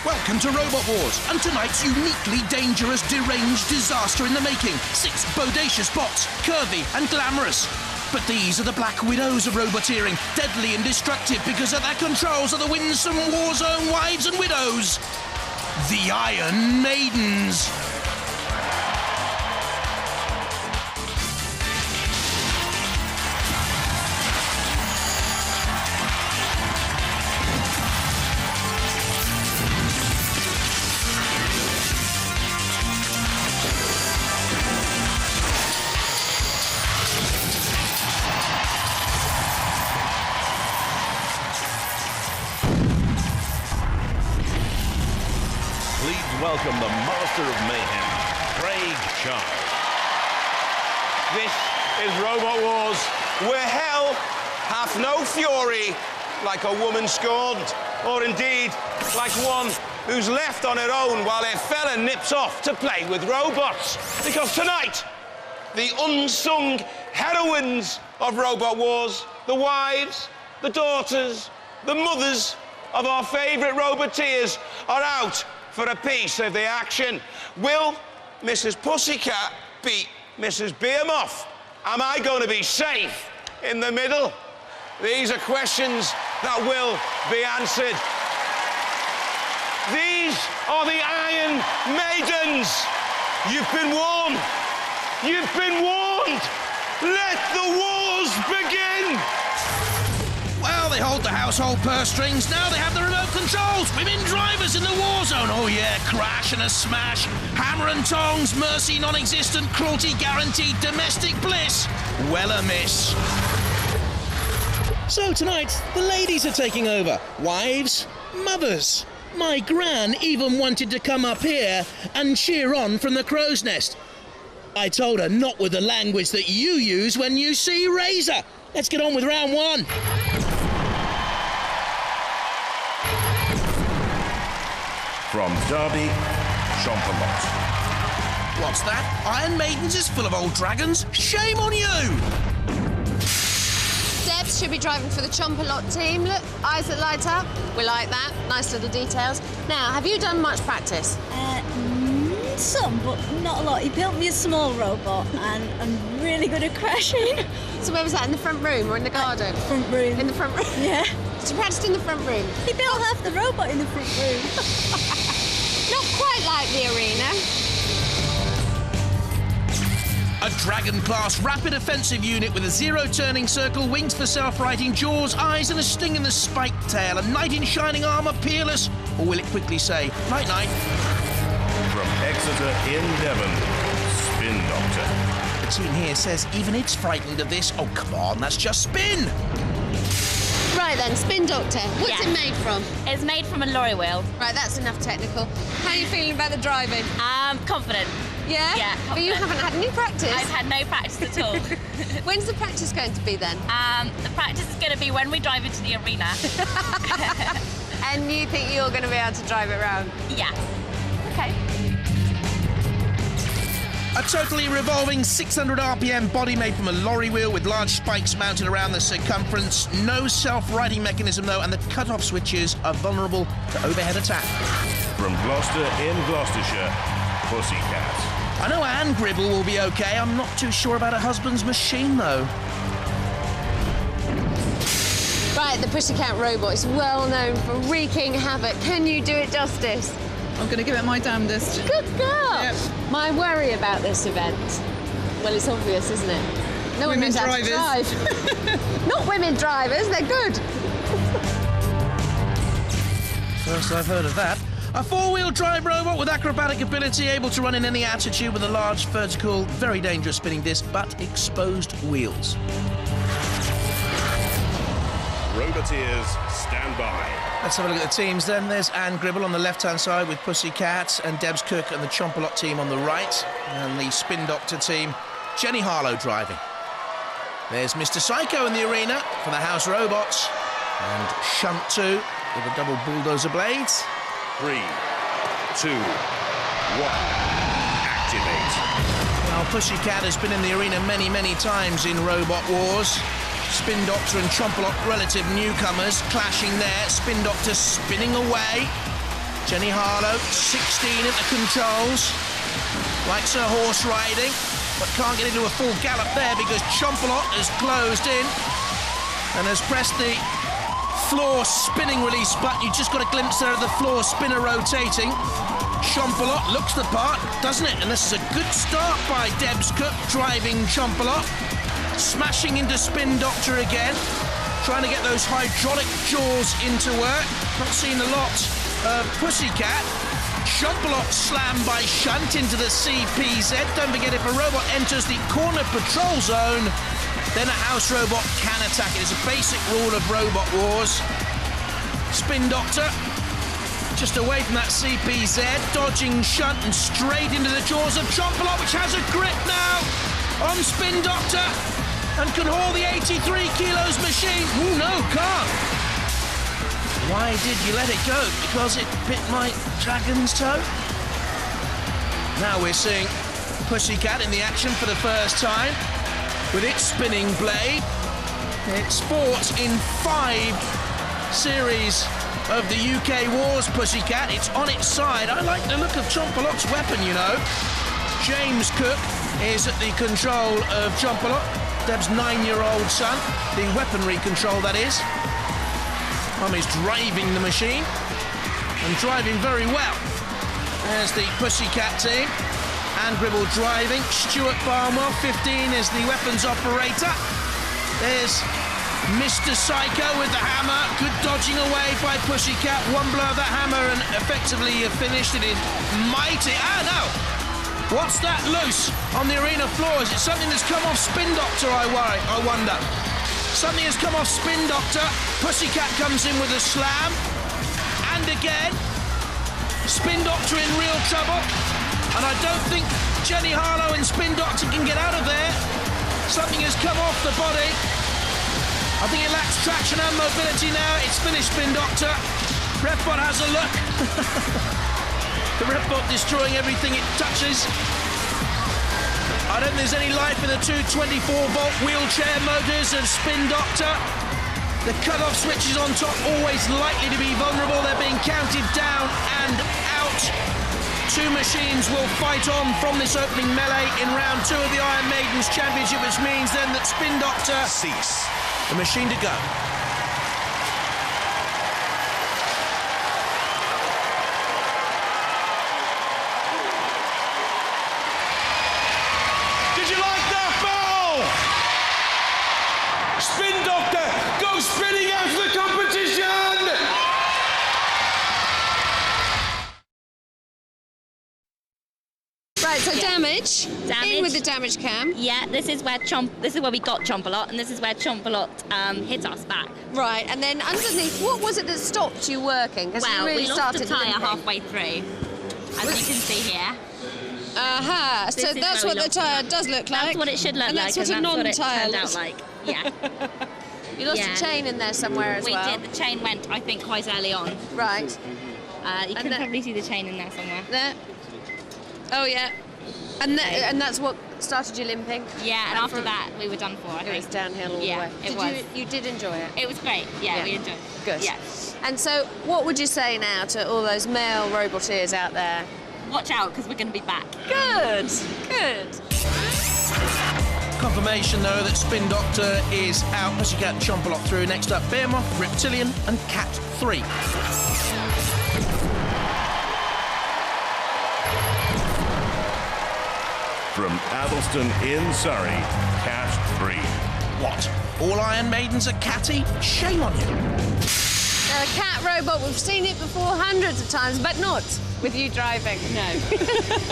Welcome to Robot Wars, and tonight's uniquely dangerous, deranged disaster in the making. 6 bodacious bots, curvy and glamorous. But these are the Black Widows of roboteering, deadly and destructive because at their controls are the winsome warzone wives and widows. The Iron Maidens. Welcome the Master of Mayhem, Craig Charles. This is Robot Wars, where hell hath no fury like a woman scorned, or indeed like one who's left on her own while her fella nips off to play with robots. Because tonight, the unsung heroines of Robot Wars, the wives, the daughters, the mothers of our favourite roboteers are out for a piece of the action. Will Mrs. Pussycat beat Mrs. Behemoth? Am I going to be safe in the middle? These are questions that will be answered. These are the Iron Maidens. You've been warned. You've been warned. Let the wars begin. Well, they hold the household purse strings, now they have the remote controls! Women drivers in the war zone! Oh yeah, crash and a smash! Hammer and tongs, mercy non-existent, cruelty guaranteed, domestic bliss! Well a miss! So tonight, the ladies are taking over. Wives, mothers. My gran even wanted to come up here and cheer on from the crow's nest. I told her not with the language that you use when you see Razor. Let's get on with round 1. From Derby, Chompalot. What's that? Iron Maidens is full of old dragons? Shame on you! Debs should be driving for the Chompalot team. Look, eyes that light up. We like that. Nice little details. Now, have you done much practice? Some, but not a lot. He built me a small robot, and I'm really good at crashing. So where was that, in the front room or in the garden? Front room. In the front room? Yeah. So you practiced in the front room? He built half the robot in the front room. Not quite like the arena. A Dragon-class rapid offensive unit with a zero-turning circle, wings for self-righting, jaws, eyes and a sting in the spiked tail, a knight in shining armour, peerless, or will it quickly say, night-night? From Exeter in Devon, Spin Doctor. The team here says even it's frightened of this. Oh, come on, that's just spin! Right then, Spin Doctor. What's it made from? It's made from a lorry wheel. Right, that's enough technical. How are you feeling about the driving? Confident. Yeah? Yeah, But you confident. haven't had any practice? I've had no practice at all. When's the practice going to be then? The practice is going to be when we drive into the arena. And you think you're going to be able to drive it around? Yeah. Okay. A totally revolving 600 RPM body made from a lorry wheel with large spikes mounted around the circumference. No self-righting mechanism, though, and the cut-off switches are vulnerable to overhead attack. From Gloucester in Gloucestershire, Pussycat. I know Anne Gribble will be okay. I'm not too sure about her husband's machine, though. Right, the Pussycat robot is well known for wreaking havoc. Can you do it justice? I'm going to give it my damnedest. Good girl! Yep. My worry about this event, well, it's obvious, isn't it? No one Women knows how to drive. Not women drivers, they're good. First I've heard of that. A 4-wheel drive robot with acrobatic ability, able to run in any attitude with a large, vertical, very dangerous spinning disc, but exposed wheels. Roboteers, stand by. Let's have a look at the teams then. There's Anne Gribble on the left-hand side with Pussycat and Debs Cook and the Chompalot team on the right. And the Spin Doctor team, Jenny Harlow driving. There's Mr. Psycho in the arena for the House Robots. And Shunt 2 with the double bulldozer blades. 3, 2, 1, activate. Well, Pussycat has been in the arena many, many times in Robot Wars. Spin Doctor and Chompalot, relative newcomers, clashing there. Spin Doctor spinning away. Jenny Harlow, 16 at the controls. Likes her horse riding, but can't get into a full gallop there because Chompalot has closed in and has pressed the floor spinning release button. You just got a glimpse there of the floor spinner rotating. Chompalot looks the part, doesn't it? And this is a good start by Debs Cook driving Chompalot. Smashing into Spin Doctor again. Trying to get those hydraulic jaws into work. Not seen a lot of Pussycat. Chompalot slammed by Shunt into the CPZ. Don't forget, if a robot enters the corner patrol zone, then a house robot can attack it. It's a basic rule of Robot Wars. Spin Doctor just away from that CPZ, dodging Shunt and straight into the jaws of Chompalot, which has a grip now on Spin Doctor and can haul the 83 kilos machine. Oh no, can't. Why did you let it go? Because it bit my dragon's toe? Now we're seeing Pussycat in the action for the first time with its spinning blade. It's fought in 5 series of the UK Wars, Pussycat. It's on its side. I like the look of Chompalot's weapon, you know. James Cook is at the control of Chompalot, Deb's 9-year-old son. The weaponry control, that is. Mummy's driving the machine and driving very well. There's the Pussycat team. Anne Gribble driving. Stuart Barnwell, 15, is the weapons operator. There's Mr. Psycho with the hammer. Good dodging away by Pussycat. One blow of that hammer and effectively finished. It is mighty. Ah, no! What's that loose on the arena floor? Is it something that's come off Spin Doctor, I wonder? Something has come off Spin Doctor. Pussycat comes in with a slam. And again, Spin Doctor in real trouble. And I don't think Jenny Harlow and Spin Doctor can get out of there. Something has come off the body. I think it lacks traction and mobility now. It's finished, Spin Doctor. RevBot has a look. The RevBot destroying everything it touches. I don't think there's any life in the two 24-volt wheelchair motors of Spin Doctor. The cut-off switches on top, always likely to be vulnerable. They're being counted down and out. 2 machines will fight on from this opening melee in round 2 of the Iron Maidens Championship, which means then that Spin Doctor Cease. The machine to go. Did you like that, Bell? Spin Doctor, go spinning out of the competition! Right, so damage. In with the damage cam. Yeah, this is where we got Chompalot, and this is where Chompalot hit us back. Right, and then underneath, what was it that stopped you working? Well, really we lost started the tyre limping. halfway through, as you can see here. Aha, so This is that's where what we the tyre does look like. That's what it should look and like, that's what and a that's what it non-tyre turned looks out like. Yeah. You lost Yeah. a chain in there somewhere as We well. did. The chain went, I think, quite early on. Right. You can probably see the chain in there somewhere. There. Oh, yeah. And that's what started you limping? Yeah, and after that, we were done for, I It think. was downhill all the way. It was. You did enjoy it? It was great. Yeah, we enjoyed it. Good. Yeah. And so, what would you say now to all those male roboteers out there? Watch out, because we're going to be back. Good. Good. Confirmation, though, that Spin Doctor is out. Pussycat and Chompalot through. Next up, Behemoth, Reptilian and Cat 3. From Athelston in Surrey, Cat 3. What? All Iron Maidens are catty? Shame on you. A cat robot, we've seen it before hundreds of times, but not with you driving. No.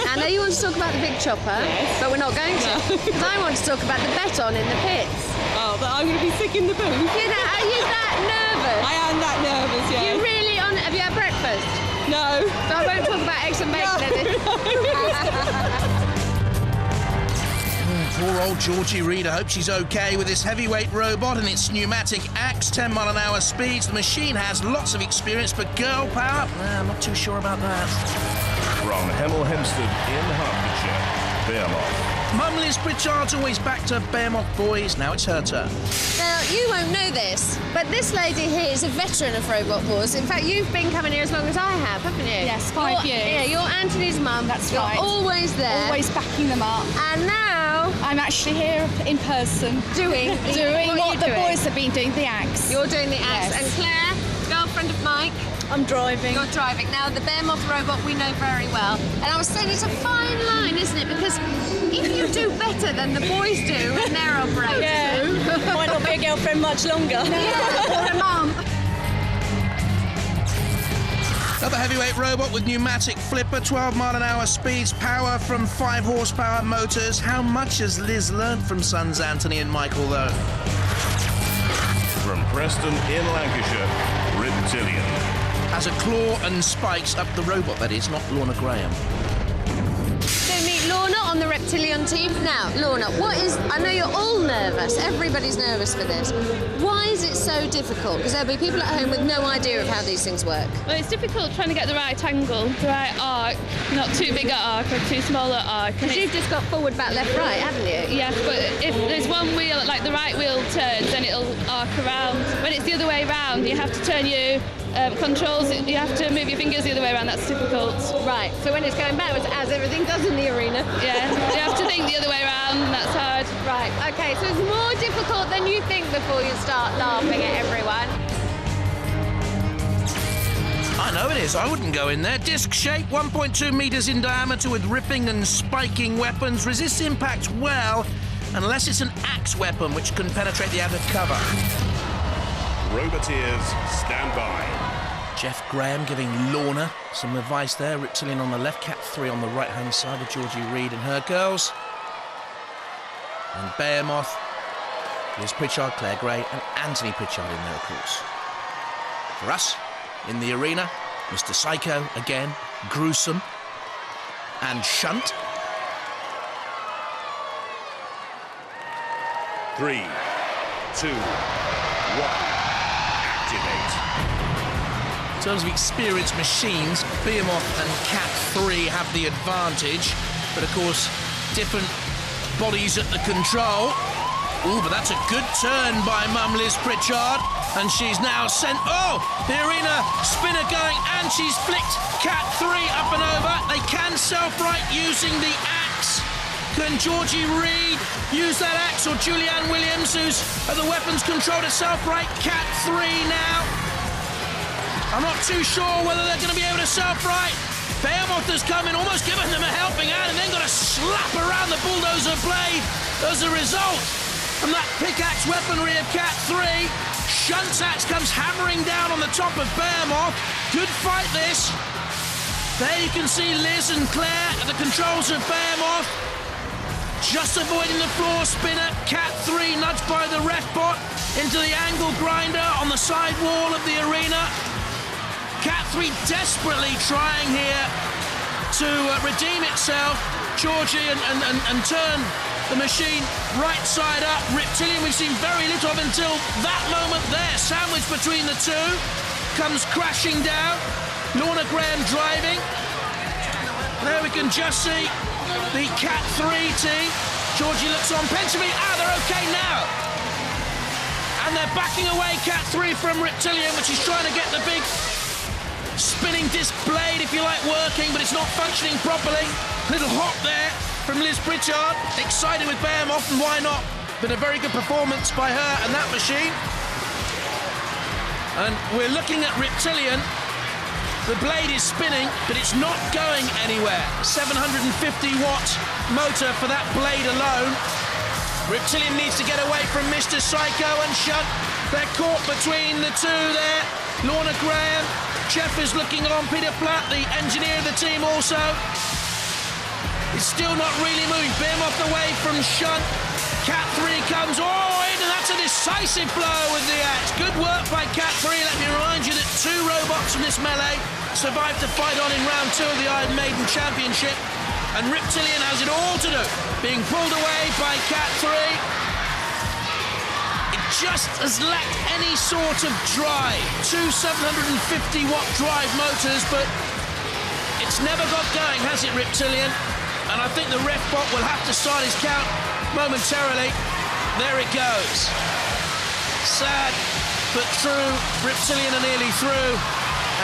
I know you want to talk about the big chopper, but we're not going to. Because I want to talk about the beton in the pits. Oh, but I'm going to be sick in the booth. You know, are you that nervous? I am that nervous, yeah. You really have you had breakfast? No. So I won't talk about eggs and bacon in it. Poor old Georgie Reed. I hope she's okay with this heavyweight robot and its pneumatic axe, 10-mile-an-hour speeds. The machine has lots of experience, but girl power? I'm not too sure about that. From Hemel Hempstead in Hertfordshire, Behemoth. Mum Liz Pritchard's always backed her Behemoth boys. Now it's her turn. Now, you won't know this, but this lady here is a veteran of Robot Wars. In fact, you've been coming here as long as I have, haven't you? Yes, 5 years. Yeah, you're Anthony's mum. That's you're right. Always there. Always backing them up. And now... I'm actually here in person. Doing what the boys have been doing, the axe. You're doing the axe. Yes. And Claire, girlfriend of Mike. I'm driving. You're driving. Now, the Behemoth robot we know very well. And I was saying it's a fine line, isn't it? Because if you do better than the boys do and their operators do... Might not be a girlfriend much longer. Yeah, or a mum. Another heavyweight robot with pneumatic flipper, 12-mile-an-hour speeds, power from 5-horsepower motors. How much has Liz learned from sons Anthony and Michael, though? From Preston in Lancashire, Reptilian. Has a claw and spikes up the robot, that is, not Lorna Graham. So meet Lorna on the Reptilian team. Now, Lorna, I know you're all nervous. Everybody's nervous for this. Why is it so difficult? Because there'll be people at home with no idea of how these things work. Well, it's difficult trying to get the right angle, the right arc, not too big an arc or too small an arc. Because you've just got forward, back, left, right, haven't you? Yes, but if there's one wheel, like the right wheel turns, then it'll arc around. When it's the other way around, you have to turn your controls, you have to move your fingers the other way around, that's difficult. Right, so when it's going backwards, as everything does in the arena. Yeah, you have to think the other way around, and that's hard. Right, okay, so it's more difficult than you think before you start laughing at everyone. I know it is. I wouldn't go in there. Disc shape, 1.2 metres in diameter with ripping and spiking weapons. Resists impact well, unless it's an axe weapon which can penetrate the outer cover. Roboteers, stand by. Jeff Graham giving Lorna some advice there. Reptilian on the left, Cat 3 on the right-hand side with Georgie Reid and her girls. And Behemoth, Liz Pritchard, Claire Gray and Anthony Pritchard in there, of course. For us, in the arena, Mr. Psycho again, Gruesome and Shunt. 3, 2, 1. Activate. In terms of experienced machines, Behemoth and Cat 3 have the advantage, but of course, different bodies at the control. Ooh, but that's a good turn by Mum Liz Pritchard, and she's now sent, the arena spinner going, and she's flicked Cat 3 up and over. They can self-right using the axe. Can Georgie Reid use that axe, or Julianne Williams, who's at the weapons control to self-right? Cat 3 now. I'm not too sure whether they're going to be able to self-right. Behemoth has come in, almost given them a helping hand, and then got a slap around the bulldozer blade as a result. From that pickaxe weaponry of Cat 3, Shunt's axe comes hammering down on the top of Behemoth. Good fight, this. There you can see Liz and Claire at the controls of Behemoth. Just avoiding the floor spinner. Cat 3 nudged by the ref bot into the angle grinder on the side wall of the arena. Cat 3 desperately trying here to redeem itself. Georgie and turn the machine right side up. Reptilian we've seen very little of until that moment there. Sandwiched between the two. Comes crashing down. Lorna Graham driving. There we can just see the Cat 3 team. Georgie looks on. Penchamy, they're okay now. And they're backing away Cat 3 from Reptilian, which is trying to get the big spinning disc blade, if you like, working, but it's not functioning properly. Little hop there from Liz Pritchard. Excited with Behemoth, and why not? Been a very good performance by her and that machine. And we're looking at Reptilian. The blade is spinning, but it's not going anywhere. 750-watt motor for that blade alone. Reptilian needs to get away from Mr. Psycho and Shunt. They're caught between the two there. Lorna Graham, Jeff is looking on. Peter Platt, the engineer of the team, also. It's still not really moving. Behemoth away from Shunt. Cat 3 comes in, and that's a decisive blow with the axe. Good work by Cat 3. Let me remind you that 2 robots from this melee survived to fight on in round 2 of the Iron Maiden Championship. And Reptilian has it all to do, being pulled away by Cat 3. It just has lacked any sort of drive. 2 750-watt drive motors, but it's never got going, has it, Reptilian? And I think the ref bot will have to start his count momentarily. There it goes. Sad, but true. Reptilian are nearly through.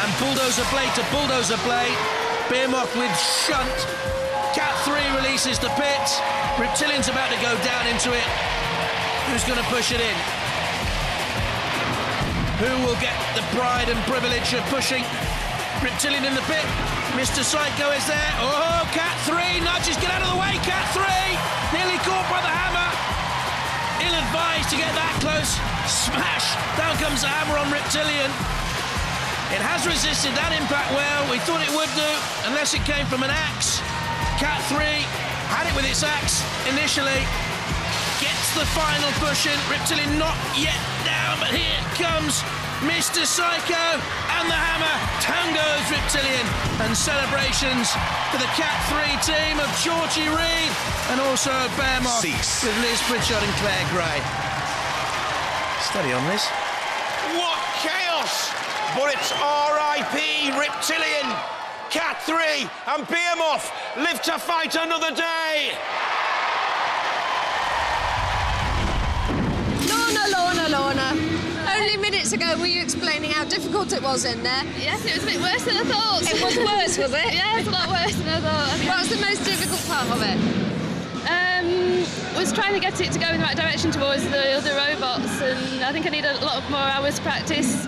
And bulldozer blade to bulldozer blade. Behemoth with shunt. Cat 3 releases the pit. Reptilian's about to go down into it. Who's going to push it in? Who will get the pride and privilege of pushing Reptilian in the pit? Mr. Psycho is there. Oh, Cat 3 nudges. Get out of the way, Cat 3. Nearly caught by the hammer. Ill-advised to get that close. Smash. Down comes the hammer on Reptilian. It has resisted that impact well. We thought it would do, unless it came from an axe. Cat 3 had it with its axe initially. Gets the final push in. Reptilian not yet down, but here comes Mr. Psycho and the hammer. Down goes Reptilian. And celebrations for the Cat 3 team of Georgie Reed and also Behemoth with Liz Pritchard and Claire Gray. Steady on, Liz. What chaos! But it's R.I.P. Reptilian. Cat 3 and Behemoth live to fight another day. Lorna. Only minutes ago were you explaining how difficult it was in there? Yes, it was a bit worse than I thought. It was worse, was it? Yeah, it's a lot worse than I thought. What was the most difficult part of it? Was trying to get it to go in the right direction towards the other robots, and I think I need a lot more hours practice.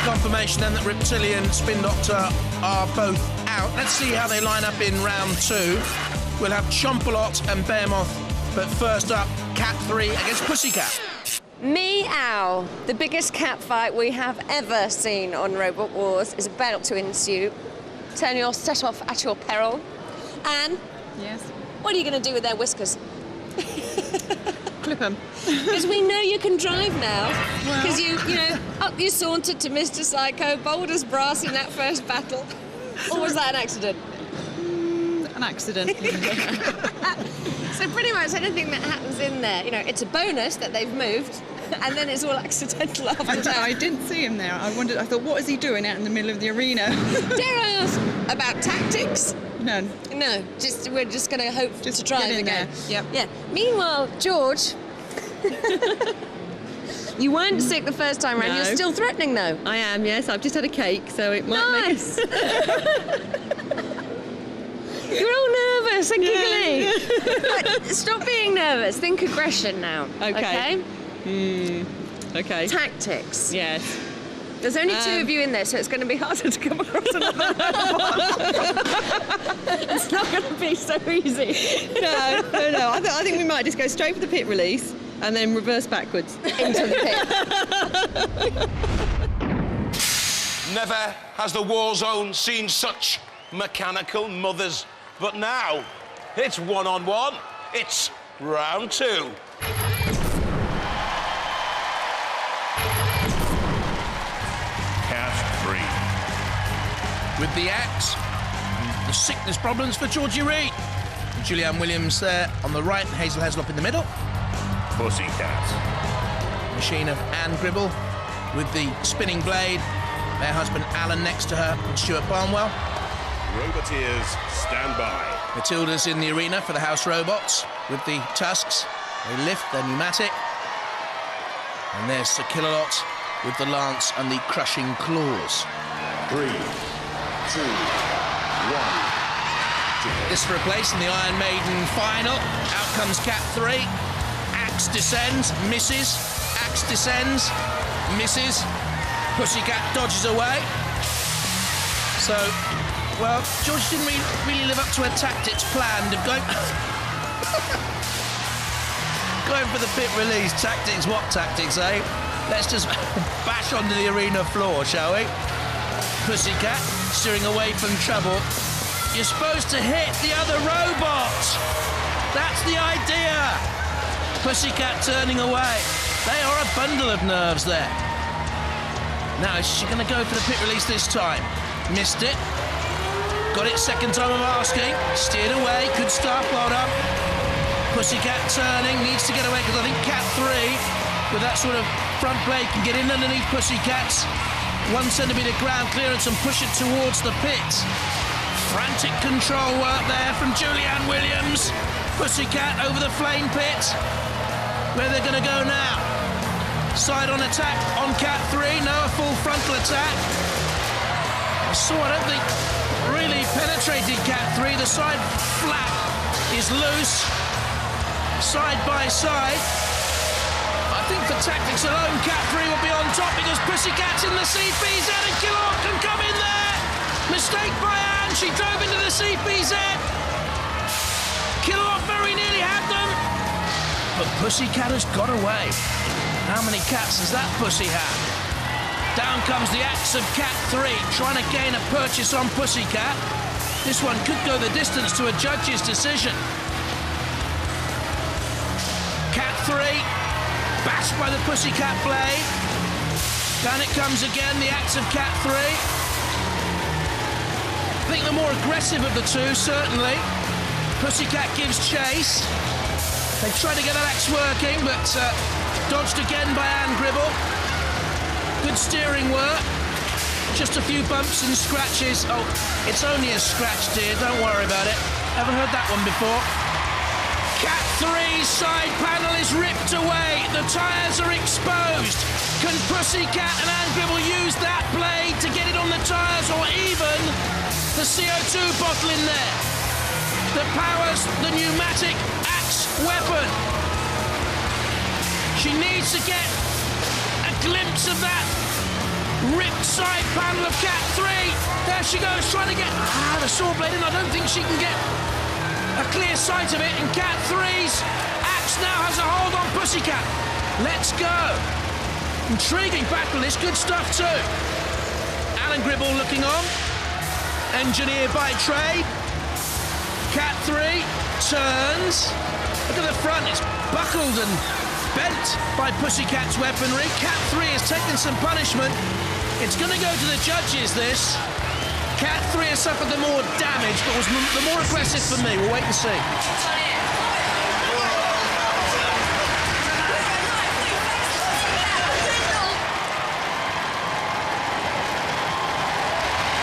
Confirmation then that Reptilian, Spin Doctor are both out. Let's see how they line up in round 2. We'll have Chompalot and Behemoth, but first up, Cat 3 against Pussycat. Meow. The biggest cat fight we have ever seen on Robot Wars is about to ensue. Turn your set off at your peril. Anne? Yes? What are you going to do with their whiskers? Clip them. Because we know you can drive now. Because you up you sauntered to Mr. Psycho, bold as brass in that first battle. Or was that an accident? An accident. So pretty much anything that happens in there, it's a bonus that they've moved, and then it's all accidental after that. I didn't see him there. I thought, what is he doing out in the middle of the arena? Dare I ask about tactics? None. No, we're just going to hope to drive get in again. there. Yep. Yeah. Meanwhile, George, you weren't sick the first time round. No. You're still threatening, though. I am, yes. I've just had a cake, so it might Nice. You're all nervous and giggly. But stop being nervous. Think aggression now. Okay. Okay. Tactics. Yes. There's only 2 of you in there, so it's going to be harder to come across another robot. It's not going to be so easy. No. I think we might just go straight for the pit release and then reverse backwards. Into the pit. Never has the war zone seen such mechanical mothers. But now, it's one-on-one. It's round 2. Cat 3. With the axe, the sickness problems for Georgie Reed. And Julianne Williams there on the right, Hazel Heslop in the middle. Pussycat. Machine of Anne Gribble with the spinning blade. Their husband Alan next to her, and Stuart Barnwell. Roboteers, stand by. Matilda's in the arena for the house robots with the tusks. They lift, they're pneumatic. And there's Sir Killalot with the lance and the crushing claws. 3, 2, 1. This for a place in the Iron Maiden final. Out comes Cat 3. Axe descends, misses. Axe descends, misses. Pussycat dodges away. So, well, George didn't really live up to her tactics planned of going... going for the pit release. Tactics, what tactics, eh? Let's just bash onto the arena floor, shall we? Pussycat steering away from trouble. You're supposed to hit the other robot. That's the idea. Pussycat turning away. They are a bundle of nerves there. Now, is she going to go for the pit release this time? Missed it. Got it second time of asking. Steered away. Good start. Well done. Pussycat turning. Needs to get away because I think Cat 3, with that sort of front blade, can get in underneath Pussycat's 1 centimetre ground clearance and push it towards the pit. Frantic control work there from Julianne Williams. Pussycat over the flame pit. Where they're going to go now? Side on attack on Cat 3. No, a full frontal attack. I don't think, really penetrated Cat 3. The side flap is loose. Side by side. I think for tactics alone, Cat 3 will be on top because Pussycat's in the CPZ and Killock can come in there. Mistake by Anne. She drove into the CPZ. Killock very nearly had them. But Pussycat has got away. How many cats does that pussy have? Down comes the axe of Cat 3, trying to gain a purchase on Pussycat. This one could go the distance to a judge's decision. Cat 3, bashed by the Pussycat blade. Down it comes again, the axe of Cat 3. I think the more aggressive of the two, certainly. Pussycat gives chase. They try to get that axe working, but dodged again by Anne Gribble. Good steering work. Just a few bumps and scratches. Oh, it's only a scratch, dear. Don't worry about it. Ever heard that one before? Cat 3's side panel is ripped away. The tyres are exposed. Can Pussycat and Anne Gribble use that blade to get it on the tyres or even the CO2 bottle in there that powers the pneumatic axe weapon? She needs to get a glimpse of that ripped side panel of Cat 3. There she goes, trying to get the saw blade in. I don't think she can get a clear sight of it. And Cat 3's axe now has a hold on Pussycat. Let's go. Intriguing battle, this good stuff too. Alan Gribble looking on. Engineer by trade. Cat 3 turns. Look at the front, it's buckled and bent by Pussycat's weaponry. Cat 3 has taken some punishment. It's going to go to the judges, this. Cat 3 has suffered the more damage, but was the more aggressive for me. We'll wait and see.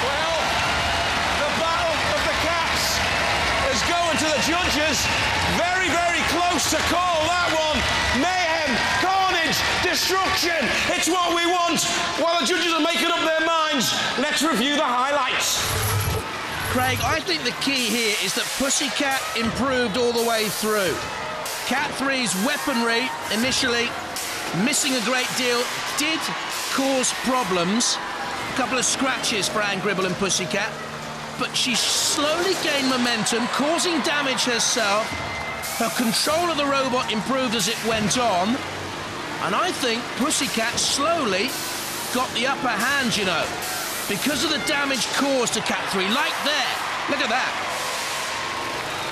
Well, the battle of the cats is going to the judges. Very, very close to call that one. Mayhem, carnage, destruction. It's what we want. While the judges are making up their minds, let's review the highlights. Craig, I think the key here is that Pussycat improved all the way through. Cat 3's weaponry, initially missing a great deal, did cause problems. A couple of scratches for Anne Gribble and Pussycat. But she slowly gained momentum, causing damage herself. Her control of the robot improved as it went on. And I think Pussycat slowly got the upper hand, you know, because of the damage caused to Cat 3. Like there. Look at that.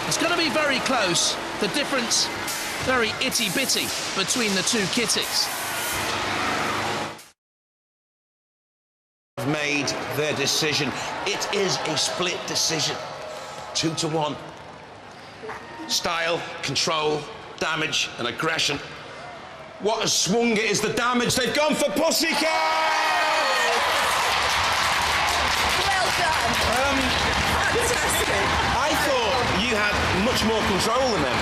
It's going to be very close. The difference, very itty-bitty between the two kitties. Made their decision. It is a split decision. 2-1. Style, control, damage and aggression. What has swung it is the damage. They've gone for Pussycat! Well done. Fantastic. I thought you had much more control than them.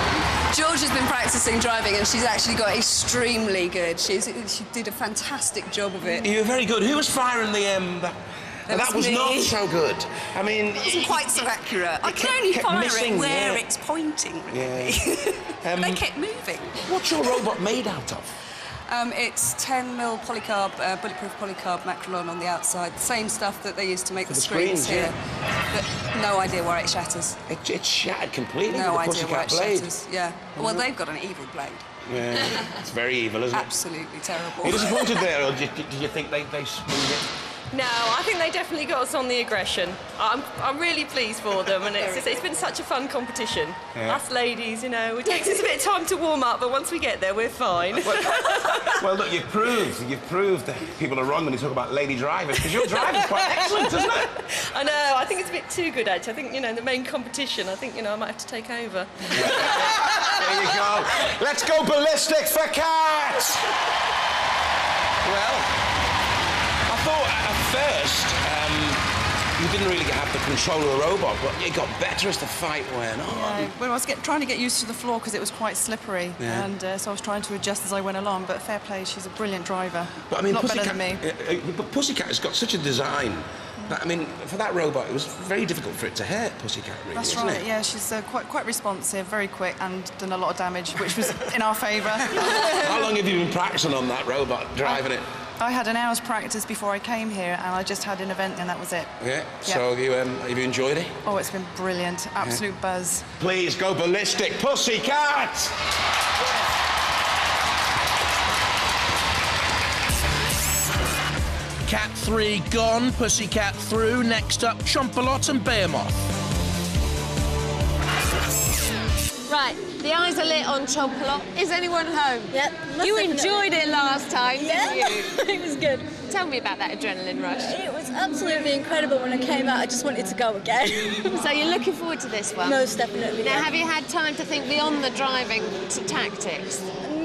George has been practicing driving and she's actually got extremely good. She did a fantastic job of it. You were very good. Who was firing the that was me. not so good. I mean, it wasn't quite so accurate. I can only fire it where it's pointing, really. Yeah. They kept moving. What's your robot made out of? It's 10mm polycarb, bulletproof polycarb macrolon on the outside. The same stuff that they used to make the screens here. But no idea why it shatters. It shattered completely. No with the idea why it blade. shatters. Yeah. Well, they've got an evil blade. Yeah. It's very evil, isn't it? Absolutely terrible. Are you disappointed there, or did you think they smooth it? No, I think they definitely got us on the aggression. I'm really pleased for them, and it's been such a fun competition. Yeah. Us ladies, you know, it takes us a bit of time to warm up, but once we get there, we're fine. Well, look, you've proved that people are wrong when they talk about lady drivers, because your driver's quite excellent, isn't it? I know, I think it's a bit too good, actually. I think, you know, the main competition, I think, you know, I might have to take over. There you go. Let's go ballistic for cats! Well, I thought at first you didn't really have the control of the robot, but it got better as the fight went on. Yeah, well, I was trying to get used to the floor because it was quite slippery, and so I was trying to adjust as I went along. But fair play, she's a brilliant driver. But I mean, not better than me. But Pussycat has got such a design. That, I mean, for that robot, it was very difficult for it to hit Pussycat, really. That's isn't right. it? Yeah, she's quite responsive, very quick, and done a lot of damage, which was in our favour. How long have you been practicing on that robot, driving it? I had an hour's practice before I came here, and I just had an event, and that was it. Yeah. So have you enjoyed it? Oh, it's been brilliant. Absolute buzz. Please go ballistic, Pussycat! Cat 3 gone, Pussycat through. Next up, Chompalot and Behemoth. Right, the eyes are lit on Chompalot. Is anyone home? Yep. You enjoyed it last time, didn't you? It was good. Tell me about that adrenaline rush. It was absolutely incredible when I came out. I just wanted to go again. So you're looking forward to this one? Most definitely. Now, yeah. have you had time to think beyond the driving to tactics?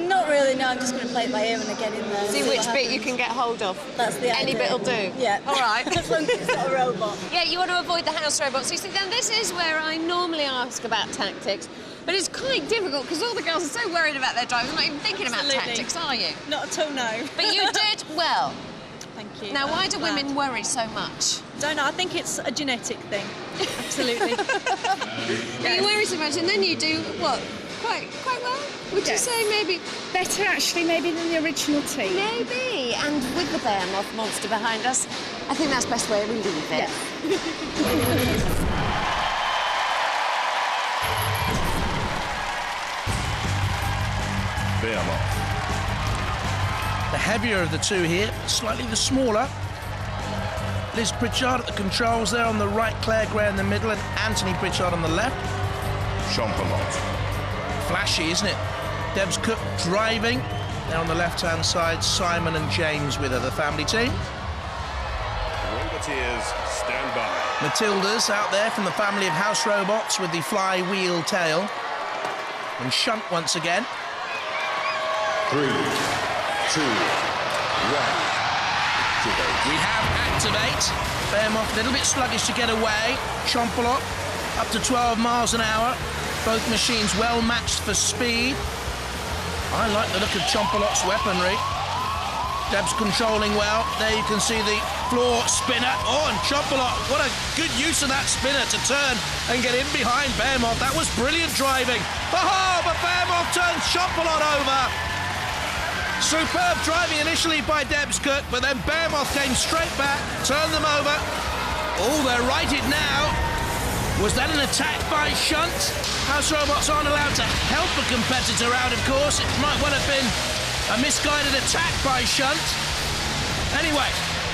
Not really, no. I'm just going to play it by ear when I get in there. See which bit you can get hold of. That's the Any idea. bit will do. Yeah. All right. As long as it's not a robot. Yeah, you want to avoid the house robots. You see, then this is where I normally ask about tactics. But it's quite difficult because all the girls are so worried about their driving, they're not even thinking about tactics, are you? Not at all, no. But you did well. Thank you. Now, why do women worry so much? Don't know. I think it's a genetic thing. Absolutely. You worry so much, and then you do what? Quite well. Would you say maybe better actually, maybe than the original team? Maybe. And with the Behemoth monster behind us, I think that's the best way we leave it. Behemoth. The heavier of the two here, slightly the smaller. Liz Pritchard at the controls there on the right, Claire Gray in the middle, and Anthony Pritchard on the left. Chompalot. Flashy, isn't it? Debs Cook driving. There on the left-hand side, Simon and James with her, the family team. Roboteers, stand by. Matilda's out there from the family of house robots with the flywheel tail. And Shunt once again. 3, 2, 1. We have Activate. Behemoth a little bit sluggish to get away. Chompalot up to 12 miles an hour. Both machines well matched for speed. I like the look of Chompalot's weaponry. Deb's controlling well. There you can see the floor spinner. Oh, and Chompalot, what a good use of that spinner to turn and get in behind Behemoth. That was brilliant driving. Oh, but Behemoth turns Chompalot over. Superb driving initially by Debs Cook, but then Behemoth came straight back, turned them over. Oh, they're righted now. Was that an attack by Shunt? House robots aren't allowed to help a competitor out, of course. It might well have been a misguided attack by Shunt. Anyway,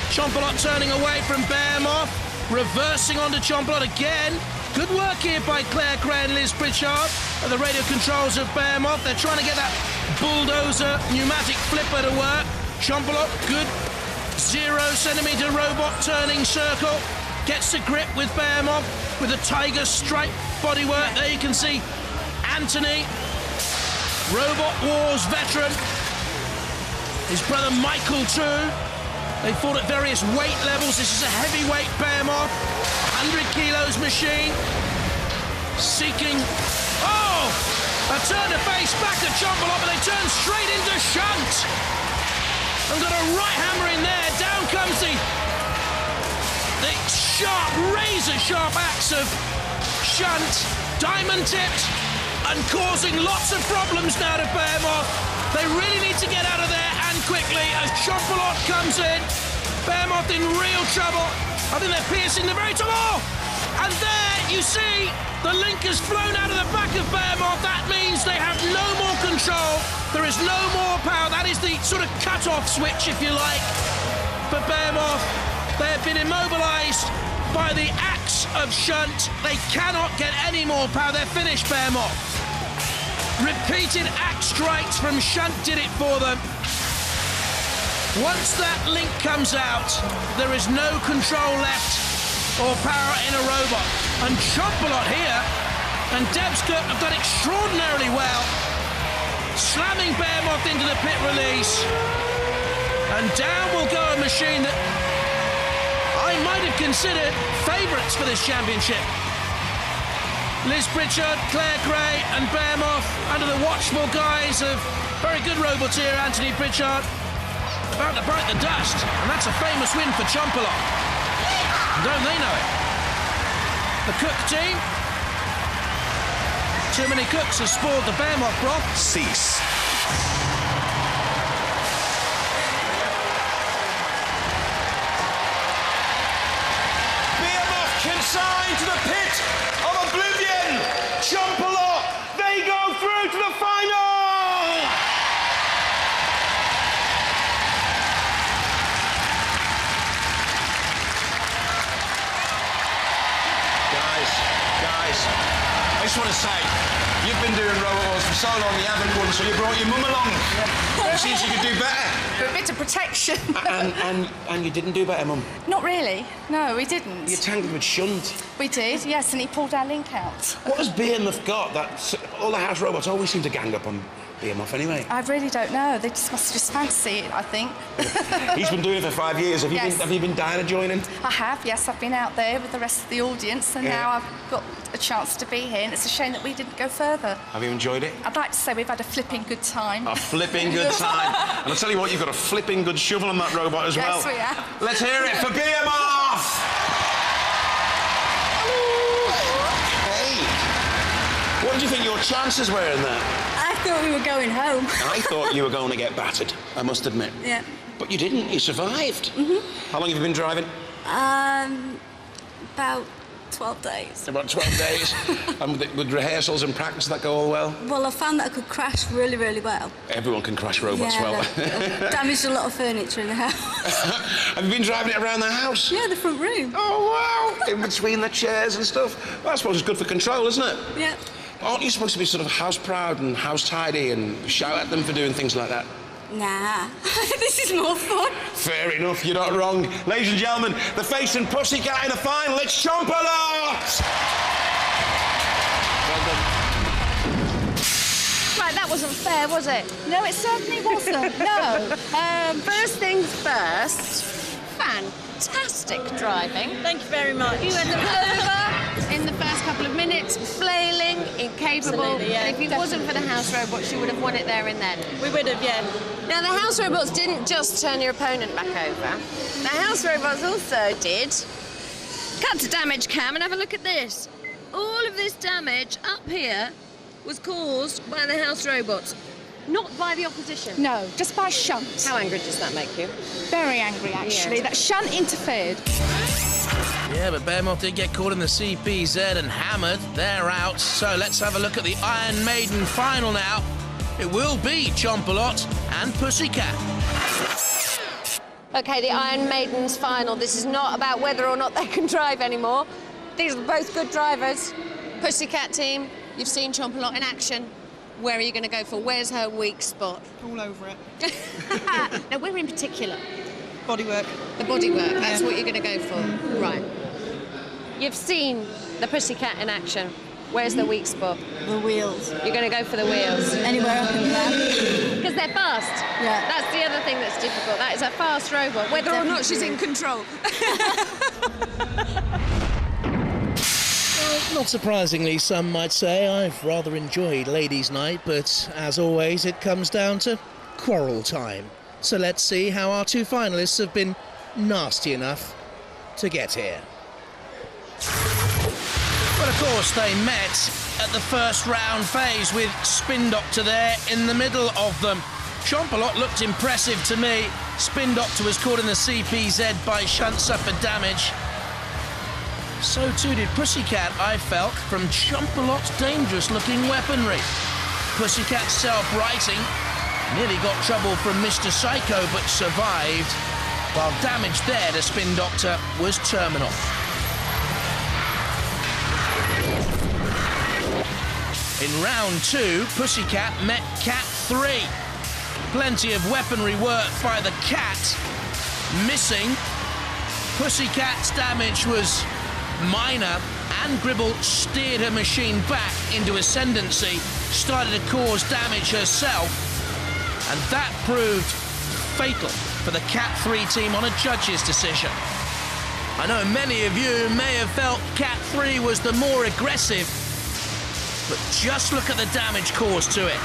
Chompalot turning away from Behemoth, reversing onto Chompalot again. Good work here by Claire Gray and Liz Pritchard at the radio controls of Behemoth. They're trying to get that bulldozer pneumatic flipper to work. Chompalot, good 0-centimetre robot turning circle. Gets the grip with Behemoth with a tiger stripe bodywork. There you can see Anthony, Robot Wars veteran. His brother Michael too. They fought at various weight levels. This is a heavyweight Behemoth, 100 kilos machine. Seeking, oh, a turn to face back at Chompalot, but they turn straight into Shunt. And got a right hammer in there. Down comes the sharp, razor-sharp axe of Shunt, diamond-tipped, and causing lots of problems now to Behemoth. They really need to get out of there, and quickly, as Chompalot comes in. Behemoth in real trouble. I think they're piercing the very top. Oh! And there, you see, the link has flown out of the back of Behemoth. That means they have no more control. There is no more power. That is the sort of cut-off switch, if you like, for Behemoth. They have been immobilised by the axe of Shunt. They cannot get any more power. They're finished, Behemoth. Repeated axe strikes from Shunt did it for them. Once that link comes out, there is no control left or power in a robot. And Chompalot here and Debs Cook have done extraordinarily well, slamming Behemoth into the pit release. And down will go a machine that I I might have considered favourites for this championship. Liz Pritchard, Claire Gray and Behemoth under the watchful guise of very good roboteer Anthony Pritchard. About to bite the dust, and that's a famous win for Chompalot. Don't they know it? The Cook team. Too many cooks have spoiled the Behemoth broth. Cease. Behemoth consigned to the pit of oblivion. Chompalot, they go through to the final. Guys, I just want to say, you've been doing Robot Wars for so long, you haven't won, so you brought your mum along. It seems you could do better. For a bit of protection. And you didn't do better, Mum? Not really. No, we didn't. You tangled with Shunt. We did, yes, and he pulled our link out. What has Behemoth got? All the house robots always seem to gang up on Behemoth anyway. I really don't know. They just must just fancy it, I think. He's been doing it for 5 years. Have you been dying of joining? I have, yes. I've been out there with the rest of the audience, and now I've got a chance to be here, and it's a shame that we didn't go further. Have you enjoyed it? I'd like to say we've had a flipping good time. A flipping good time. And I'll tell you what, you've got a flipping good shovel on that robot as well. Yes, we have. Let's hear it for Behemoth! Hey! What do you think your chances were in that? I thought we were going home. I thought you were going to get battered, I must admit. Yeah. But you didn't, you survived. How long have you been driving? About 12 days. About 12 days. And with rehearsals and practice, that go all well? Well, I found that I could crash really, really well. Everyone can crash robots well. I've damaged a lot of furniture in the house. Have you been driving it around the house? Yeah, the front room. Oh, wow! In between the chairs and stuff. Well, I suppose it's good for control, isn't it? Yeah. Aren't you supposed to be sort of house proud and house tidy and shout at them for doing things like that? Nah, this is more fun. Fair enough, you're not wrong. Ladies and gentlemen, the Face and Pussycat in the final, it's Chompalot! Well done. Right, that wasn't fair, was it? No, it certainly wasn't. No. First things first, fantastic driving. Thank you very much. You had them over in the first couple of minutes, flailing, incapable. Absolutely, yeah, and if it wasn't for the house robots, you would have won it there and then. We would have, yeah. Now, the house robots didn't just turn your opponent back over. The house robots also did. Cut to damage cam and have a look at this. All of this damage up here was caused by the house robots, not by the opposition. No, just by Shunt. How angry does that make you? Very angry, actually. Yeah. That Shunt interfered. Yeah, but Behemoth did get caught in the CPZ and hammered. They're out. So let's have a look at the Iron Maiden final now. It will be Chompalot and Pussycat. OK, the Iron Maidens final. This is not about whether or not they can drive anymore. These are both good drivers. Pussycat team, you've seen Chompalot in action. Where are you going to go for? Where's her weak spot? All over it. Now, where in particular? Bodywork. The bodywork, that's what you're going to go for. Right. You've seen the Pussycat in action. Where's the weak spot? The wheels. You're going to go for the wheels. Anywhere up in there. Because they're fast. Yeah. That's the other thing that's difficult. That is a fast robot, whether or not she's in control. Well, not surprisingly, some might say I've rather enjoyed Ladies' Night, but as always, it comes down to quarrel time. So let's see how our two finalists have been nasty enough to get here. But of course, they met at the first round phase with Spin Doctor there in the middle of them. Chompalot looked impressive to me. Spin Doctor was caught in the CPZ by Shunt, suffered damage. So too did Pussycat, I felt, from Chompalot's dangerous-looking weaponry. Pussycat's self-righting nearly got trouble from Mr. Psycho, but survived, while damage there to Spin Doctor was terminal. In round two, Pussycat met Cat 3. Plenty of weaponry work by the Cat. Missing. Pussycat's damage was minor, and Gribble steered her machine back into ascendancy, started to cause damage herself, and that proved fatal for the Cat 3 team on a judge's decision. I know many of you may have felt Cat 3 was the more aggressive, but just look at the damage caused to it.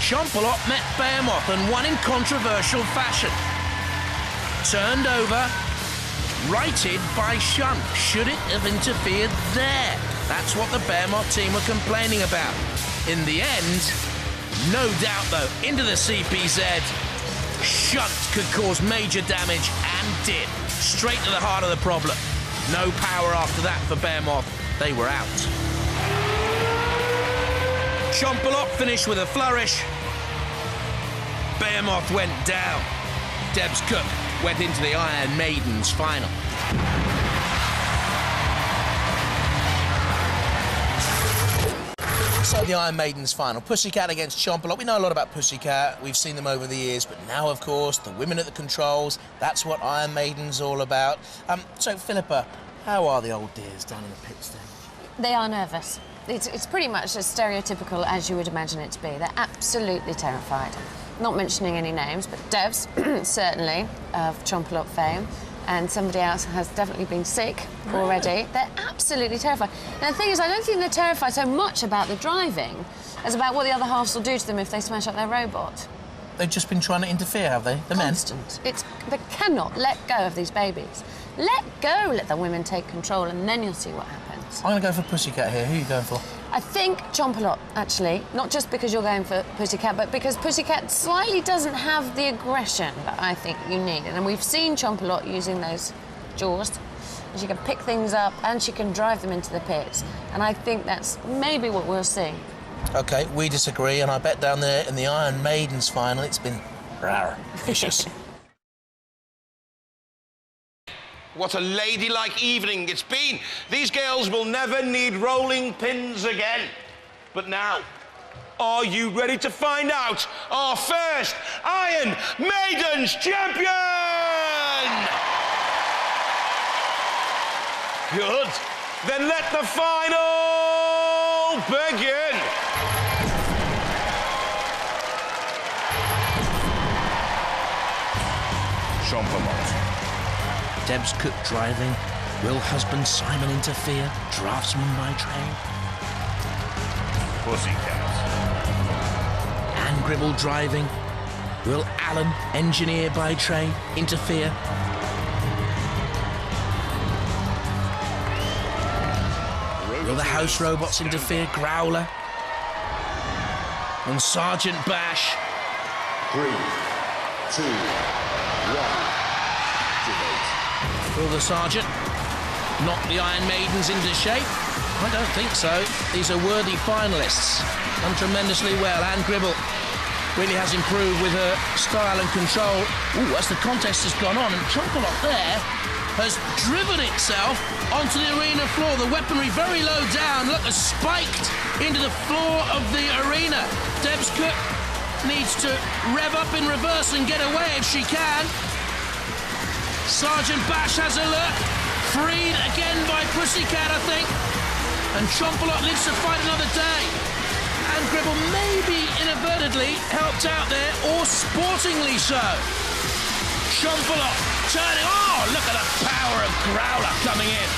Chompalot met Behemoth and won in controversial fashion. Turned over, righted by Shunt. Should it have interfered there? That's what the Behemoth team were complaining about. In the end, no doubt though, into the CPZ, Shunt could cause major damage and did. Straight to the heart of the problem. No power after that for Behemoth. They were out. Chompalot finished with a flourish. Behemoth went down. Debs Cook went into the Iron Maidens final. So the Iron Maidens final, Pussycat against Chompalot. We know a lot about Pussycat, we've seen them over the years, but now, of course, the women at the controls, that's what Iron Maiden's all about. So, Philippa, how are the old dears down in the pits then? They are nervous. It's pretty much as stereotypical as you would imagine it to be. They're absolutely terrified. Not mentioning any names, but Devs, certainly, of Chompalot fame, and somebody else has definitely been sick already. They're absolutely terrified. Now, the thing is, I don't think they're terrified so much about the driving as about what the other halves will do to them if they smash up their robot. They've just been trying to interfere, have they? The Constant. They cannot let go of these babies. Let go, let the women take control, and then you'll see what happens. I'm going to go for Pussycat here. Who are you going for? I think Chompalot, actually. Not just because you're going for Pussycat, but because Pussycat slightly doesn't have the aggression that I think you need. And we've seen Chompalot using those jaws. And she can pick things up and she can drive them into the pits. And I think that's maybe what we'll see. OK, we disagree, and I bet down there in the Iron Maidens final it's been vicious. What a ladylike evening it's been. These girls will never need rolling pins again. But now, are you ready to find out our first Iron Maidens champion? Good. Then let the final begin. Chompalot. Debs Cook driving. Will husband Simon interfere? Draftsman by trade. Pussycat. Anne Gribble driving. Will Alan, engineer by trade, interfere? Will the house robots interfere? Growler. And Sergeant Bash. 3, 2, 1. Will the Sergeant knock the Iron Maidens into shape? I don't think so. These are worthy finalists. Done tremendously well. Anne Gribble really has improved with her style and control. Ooh, as the contest has gone on, and Chompalot there has driven itself onto the arena floor. The weaponry very low down. Look, has spiked into the floor of the arena. Debs Cook needs to rev up in reverse and get away if she can. Sergeant Bash has a look. Freed again by Pussycat, I think. And Chompalot lives to fight another day. And Gribble maybe inadvertently helped out there, or sportingly so. Chompalot turning. Oh, look at the power of Growler coming in.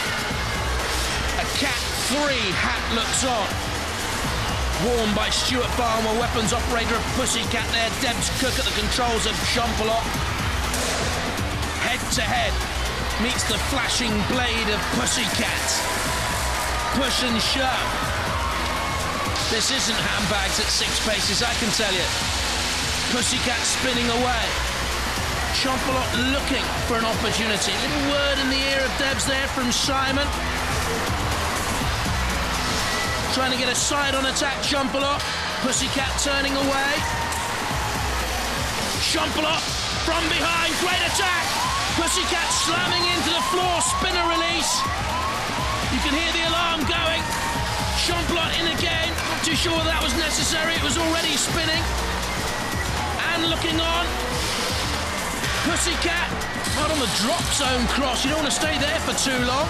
A Cat 3 hat looks on. Worn by Stuart Barnwell, weapons operator of Pussycat there. Debs Cook at the controls of Chompalot. Head to head meets the flashing blade of Pussycat. Push and shove. This isn't handbags at 6 paces, I can tell you. Pussycat spinning away. Chompalot looking for an opportunity. Little word in the ear of Debs there from Simon. Trying to get a side-on attack, Chompalot. Pussycat turning away. Chompalot from behind, great attack. Pussycat slamming into the floor, spinner release. You can hear the alarm going. Chompalot in again. Not too sure that was necessary. It was already spinning. And looking on. Pussycat right on the drop zone cross. You don't want to stay there for too long.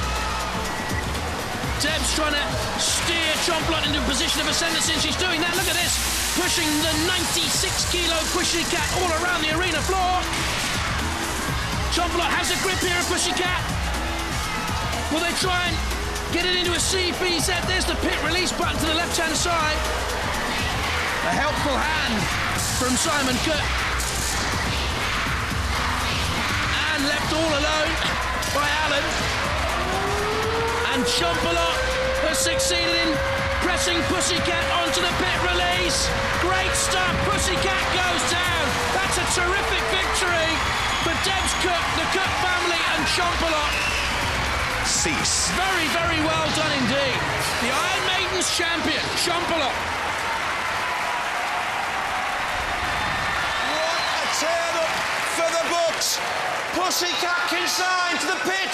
Debs trying to steer Chompalot into a position of ascendancy, and she's doing that. Look at this. Pushing the 96-kilo Pussycat all around the arena floor. Chompalot has a grip here of Pussycat. Will they try and get it into a CBZ? There's the pit release button to the left-hand side. A helpful hand from Simon Cook. And left all alone by Alan. And Chompalot has succeeded in pressing Pussycat onto the pit release. Great stuff. Pussycat goes down. That's a terrific victory for Debs Cook, the Cook family, and Chompalot. Cease. Very, very well done indeed. The Iron Maidens champion, Chompalot. What a turn-up for the books. Pussycat consigned to the pit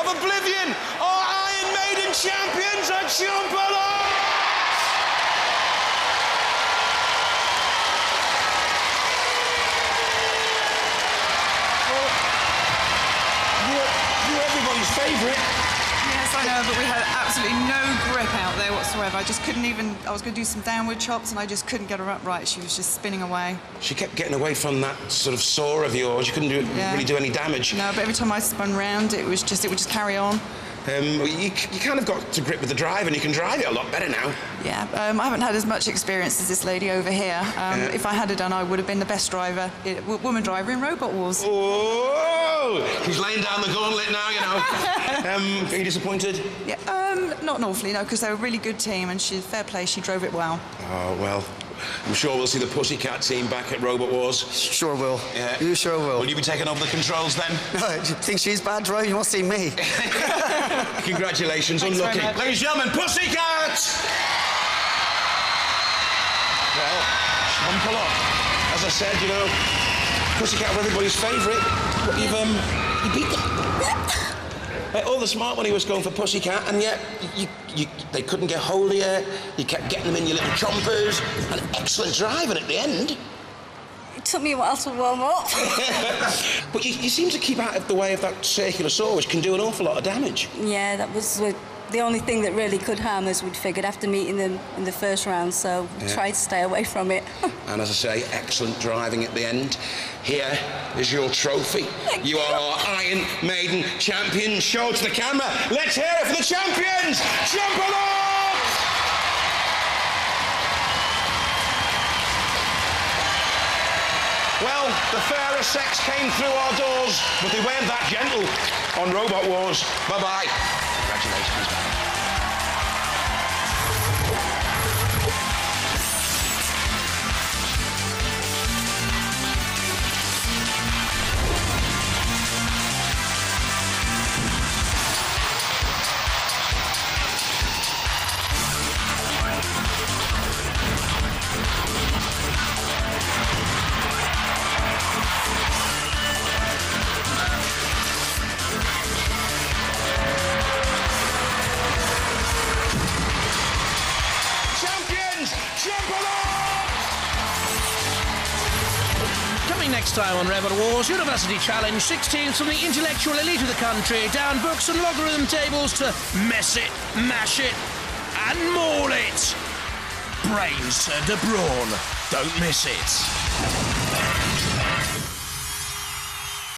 of oblivion. Our Iron Maiden champions are Chompalot. You're everybody's favourite. Yes, I know, but we had absolutely no grip out there whatsoever. I just couldn't even... I was going to do some downward chops and I just couldn't get her up right. She was just spinning away. She kept getting away from that sort of saw of yours. You couldn't really do any damage. No, but every time I spun round, it would just carry on. You kind of got to grip with the drive and you can drive it a lot better now. Yeah, I haven't had as much experience as this lady over here. If I had done, I would have been the best driver, woman driver in Robot Wars. Oh! She's laying down the gauntlet now, you know. Are you disappointed? Yeah, not awfully, no, because they're a really good team and fair play, she drove it well. Oh, well, I'm sure we'll see the Pussycat team back at Robot Wars. Sure will. Yeah. You sure will. Will you be taking over the controls then? No, do you think she's bad driving? You want to see me? Congratulations, Thanks unlucky. very much. Ladies and gentlemen, Pussycat! Well, Chompalot. As I said, you know, Pussycat were everybody's favourite. But you beat them. All the smart money was going for Pussycat, and yet they couldn't get hold of you. You kept getting them in your little chompers. And excellent driving at the end. It took me a while to warm up. But you seem to keep out of the way of that circular saw, which can do an awful lot of damage. Yeah, that was the only thing that really could harm us, we'd figured, after meeting them in the first round, so we tried to stay away from it. And as I say, excellent driving at the end. Here is your trophy. Thank you are our Iron Maiden champion. Show to the camera. Let's hear it for the champions! Chompalot! Well, the fairer sex came through our doors, but they weren't that gentle on Robot Wars. Bye-bye. Congratulations, man. Coming next time on Robot Wars University Challenge, 6 teams from the intellectual elite of the country down books and logarithm tables to mess it, mash it, and maul it. Brains turned to brawn. Don't miss it.